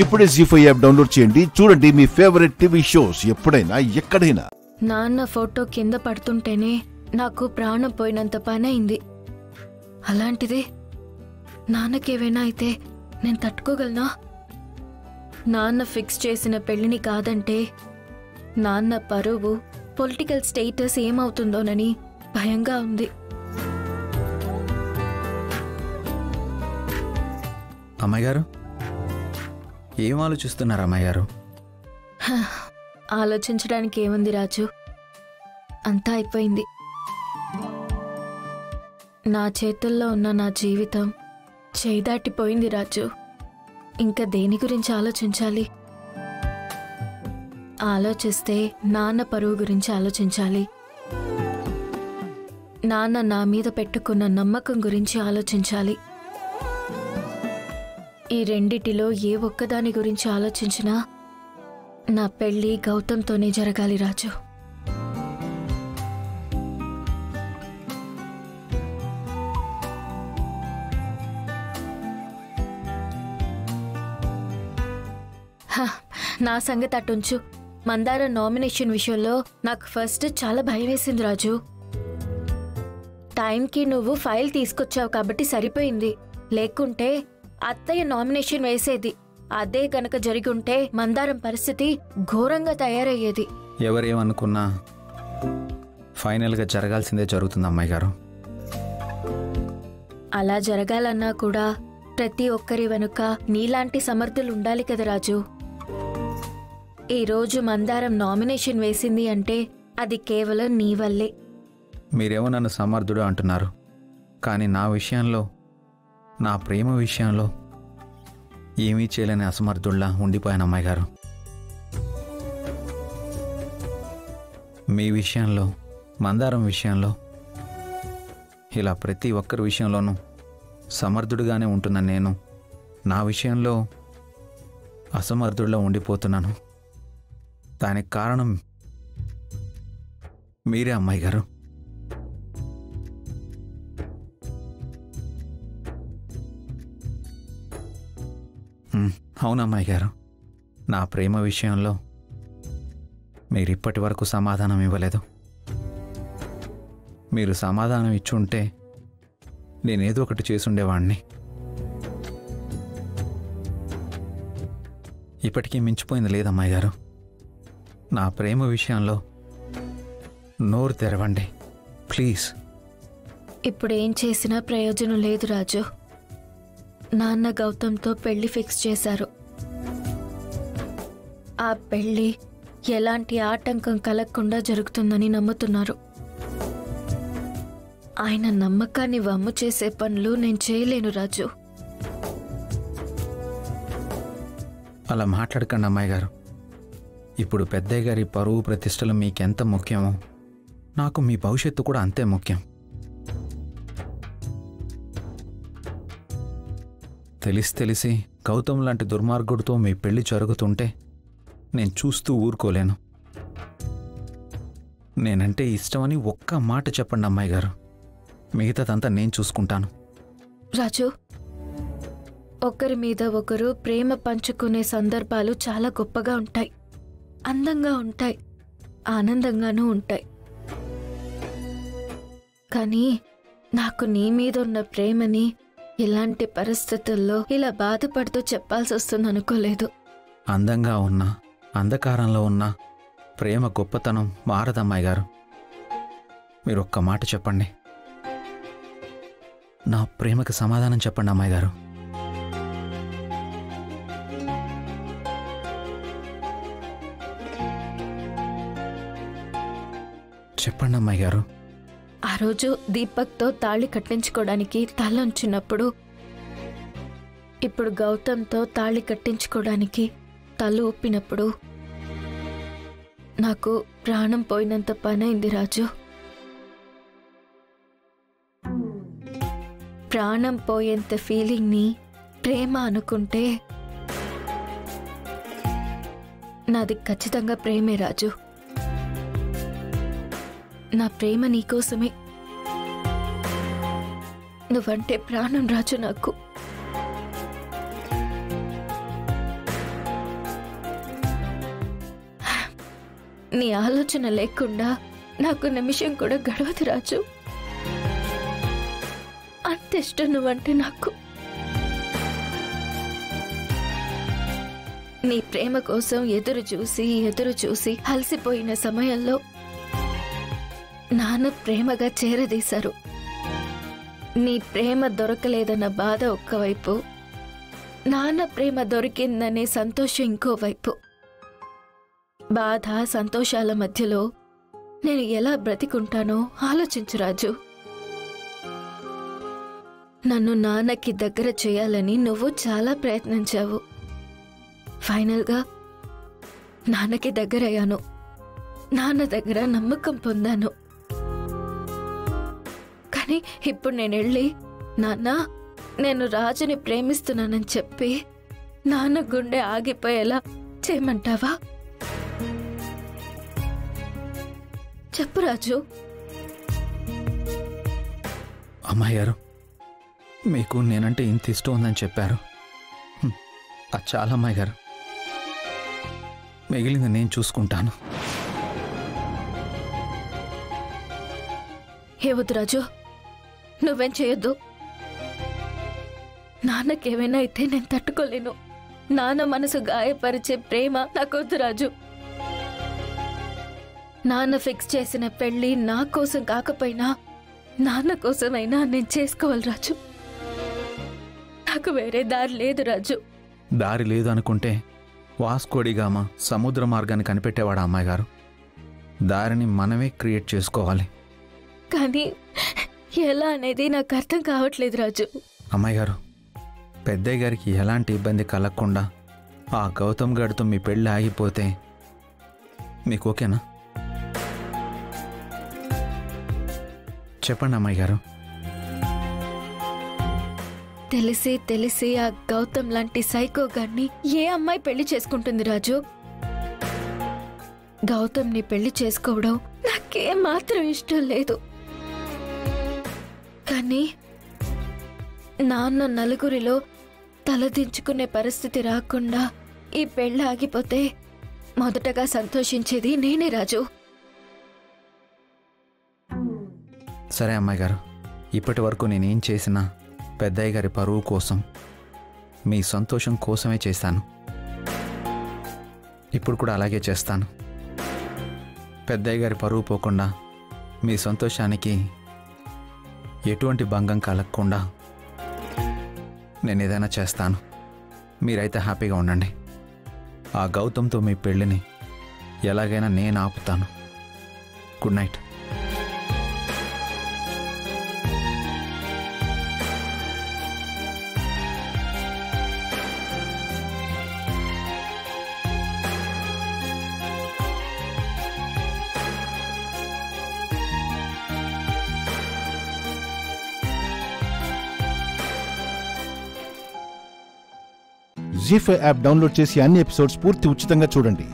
ఇప్పుడే జీ5 app download చేయండి. చూడండి మీ ఫేవరెట్ టీవీ షోస్ ఎప్పుడైనా ఎక్కడైనా. నాన్న ఫోటో కింద పడుతుంటేనే నాకు ప్రాణం పోయినంత పని అయింది. అలాంటిది నాన్నకేవైనా అయితే నేను తట్టుకోగలనా? నాన్న ఫిక్స్ చేసిన పెళ్లిని కాదంటే నాన్న పరువు, పొలిటికల్ స్టేటస్ ఏమవుతుందోనని భయంగా ఉంది. అమ్మాయిగారు, ఏం ఆలోచిస్తున్నారు అమ్మాయిగారు? ఆలోచించడానికి ఏముంది రాజు, అంతా అయిపోయింది. నా చేతుల్లో ఉన్న నా జీవితం చేదాటిపోయింది రాజు. ఇంకా దేని గురించి ఆలోచించాలి? ఆలోచిస్తే నాన్న పరువు గురించి ఆలోచించాలి. నాన్న నా మీద పెట్టుకున్న నమ్మకం గురించి ఆలోచించాలి. ఈ రెండిటిలో ఏ ఒక్కదాని గురించి ఆలోచించినా నా పెళ్లి గౌతమ్తోనే జరగాలి రాజు. నా సంగతి అటుంచు. మందార నామినేషన్ విషయంలో నాకు ఫస్ట్ చాలా భయం వేసింది రాజు. టైంకి నువ్వు ఫైల్ తీసుకొచ్చావు కాబట్టి సరిపోయింది. లేకుంటే అత్తయ్య నామినేషన్ వేసేది. అదే గనక జరిగుంటే మందారం పరిస్థితి ఘోరంగా తయారయ్యేది. ఎవరేమనుకున్నా ఫైనల్గా జరగాల్సిందే జరుగుతుంది అమ్మాయి గారు. అలా జరగాలన్నా కూడా ప్రతి ఒక్కరి వెనుక నీలాంటి సమర్థులు ఉండాలి కదా రాజు. ఈరోజు మందారం నామినేషన్ వేసింది అంటే అది కేవలం నీ వల్లే. మీరేమో నన్ను సమర్థుడు అంటున్నారు, కానీ నా విషయంలో, నా ప్రేమ విషయంలో ఏమీ చేయలేని అసమర్థుల్లా ఉండిపోయాను అమ్మాయి గారు. మీ విషయంలో, మందారం విషయంలో, ఇలా ప్రతి ఒక్కరి విషయంలోనూ సమర్థుడిగానే ఉంటున్న నేను నా విషయంలో అసమర్థుడిలో ఉండిపోతున్నాను. దానికి కారణం మీరే అమ్మాయి గారు. అవునమ్మాయి గారు, నా ప్రేమ విషయంలో మీరు ఇప్పటి వరకు సమాధానం ఇవ్వలేదు. మీరు సమాధానం ఇచ్చుంటే నేనేదో ఒకటి చేసుండేవాణ్ణి. ఇప్పటికీ మించిపోయింది లేదమ్మాయి గారు. నా ప్రేమ విషయంలో నోరు తెరవండి ప్లీజ్. ఇప్పుడేం చేసినా ప్రయోజనం లేదు రాజు. నాన్న గౌతమ్తో పెళ్లి ఫిక్స్ చేశారు. ఆ పెళ్లి ఎలాంటి ఆటంకం కలగకుండా జరుగుతుందని నమ్ముతున్నారు. ఆయన నమ్మకాన్ని వమ్ము చేసే పనులు నేను చేయలేను రాజు. అలా మాట్లాడకండి అమ్మాయి గారు. ఇప్పుడు పెద్దయ్య గారి పరువు ప్రతిష్టలు మీకెంత ముఖ్యమో నాకు మీ భవిష్యత్తు కూడా అంతే ముఖ్యం. తెలిసి గౌతమ్ లాంటి దుర్మార్గుడితో మీ పెళ్లి జరుగుతుంటే నేను చూస్తూ ఊరుకోలేను. నేనంటే ఇష్టమని ఒక్క మాట చెప్పండి అమ్మాయి గారు, మిగతాదంతా నేను చూసుకుంటాను. రాజు, ఒకరి మీద ఒకరు ప్రేమ పంచుకునే సందర్భాలు చాలా గొప్పగా ఉంటాయి, అందంగా ఉంటాయి, ఆనందంగానూ ఉంటాయి. కానీ నాకు నీ మీద ఉన్న ప్రేమని ఇలాంటి పరిస్థితుల్లో ఇలా బాధపడుతూ చెప్పాల్సి వస్తుంది అనుకోలేదు. అందంగా ఉన్నా, అంధకారంలో ఉన్నా ప్రేమ గొప్పతనం మారదమ్మాయి గారు. మీరు ఒక్క మాట చెప్పండి, నా ప్రేమకి సమాధానం చెప్పండి అమ్మాయి గారు. చెప్పండి అమ్మాయి గారు. ఆ రోజు దీపక్తో తాళి కట్టించుకోవడానికి తలంచినప్పుడు, ఇప్పుడు గౌతమ్తో తాళి కట్టించుకోవడానికి తల ఊపినప్పుడు నాకు ప్రాణం పోయినంత పనైంది రాజు. ప్రాణం పోయేంత ఫీలింగ్ని ప్రేమ అనుకుంటే నాది ఖచ్చితంగా ప్రేమే రాజు. నా ప్రేమ నీకోసమే. నువ్వంటే ప్రాణం రాజు నాకు. నీ ఆలోచన లేకుండా నాకు నిమిషం కూడా గడవదు రాజు. అంత ఇష్టం నువ్వంటే నాకు. నీ ప్రేమ కోసం ఎదురు చూసి అలసిపోయిన సమయంలో నాన్న ప్రేమగా చేరదీశారు. నీ ప్రేమ దొరకలేదన్న బాధ ఒక్కవైపు, నాన్న ప్రేమ దొరికిందనే సంతోషం ఇంకోవైపు. బాధ సంతోషాల మధ్యలో నేను ఎలా బ్రతికుంటానో ఆలోచించు రాజు. నన్ను నాన్నకి దగ్గర చేయాలని నువ్వు చాలా ప్రయత్నించావు. ఫైనల్గా నాన్నకి దగ్గరయ్యాను. నాన్న దగ్గర నమ్మకం పొందాను. కానీ ఇప్పుడు నేను వెళ్ళి నాన్న నేను రాజుని ప్రేమిస్తున్నానని చెప్పి నాన్న గుండె ఆగిపోయేలా చేయమంటావా? చెప్పు రాజు. అమ్మాయి గారు, మీకు నేనంటే ఇంత ఇష్టం ఉందని చెప్పారు. అది చాలా అమ్మాయి గారు. మిగిలింది నేను చూసుకుంటాను. ఏవద్దు రాజు, నువ్వేం చేయొద్దు. నాన్నకేమైనా అయితే నేను తట్టుకోలేను. నాన్న మనసు గాయపరిచే ప్రేమ నాకొద్దు రాజు. నాన్న ఫిక్స్ చేసిన పెళ్లి నా కోసం కాకపోయినా నాన్న కోసమైనా నేను చేసుకోవాలి రాజు. నాకు వేరే దారి లేదు రాజు. దారి లేదు అనుకుంటే వాస్కోడిగామా సముద్ర మార్గాన్ని కనిపెట్టేవాడు అమ్మాయి గారు. దారిని మనమే క్రియేట్ చేసుకోవాలి. కానీ ఎలా అనేది నాకు అర్థం కావట్లేదు రాజు. అమ్మాయి గారు, పెద్దయ్య గారికి ఎలాంటి ఇబ్బంది కలగకుండా ఆ గౌతమ్ గారితో మీ పెళ్ళి ఆగిపోతే మీకు ఓకేనా? చెప్పండి అమ్మాయి గారు. తెలిసి తెలిసి ఆ గౌతమ్ లాంటి సైకో గాన్ని ఏ అమ్మాయి పెళ్లి చేసుకుంటుంది రాజు? గౌతమ్ ని పెళ్లి చేసుకోవడం నాకేం మాత్రం ఇష్టం లేదు. కానీ నాన్న నలుగురిలో తలదించుకునే పరిస్థితి రాకుండా ఈ పెళ్లి ఆగిపోతే మొదటగా సంతోషించేది నేనే రాజు. సరే అమ్మాయి గారు, ఇప్పటి వరకు నేనేం చేసినా పెద్దయ్య గారి పరువు కోసం, మీ సంతోషం కోసమే చేశాను. ఇప్పుడు కూడా అలాగే చేస్తాను. పెద్దయ్య గారి పరువు పోకుండా, మీ సంతోషానికి ఎటువంటి భంగం కలగకుండా నేను ఏదైనా చేస్తాను. మీరైతే హ్యాపీగా ఉండండి. ఆ గౌతమ్తో మీ పెళ్ళిని ఎలాగైనా నేను ఆపుతాను. Good night. Zee five app download చేసి అన్ని ఎపిసోడ్స్ పూర్తి ఉచితంగా చూడండి.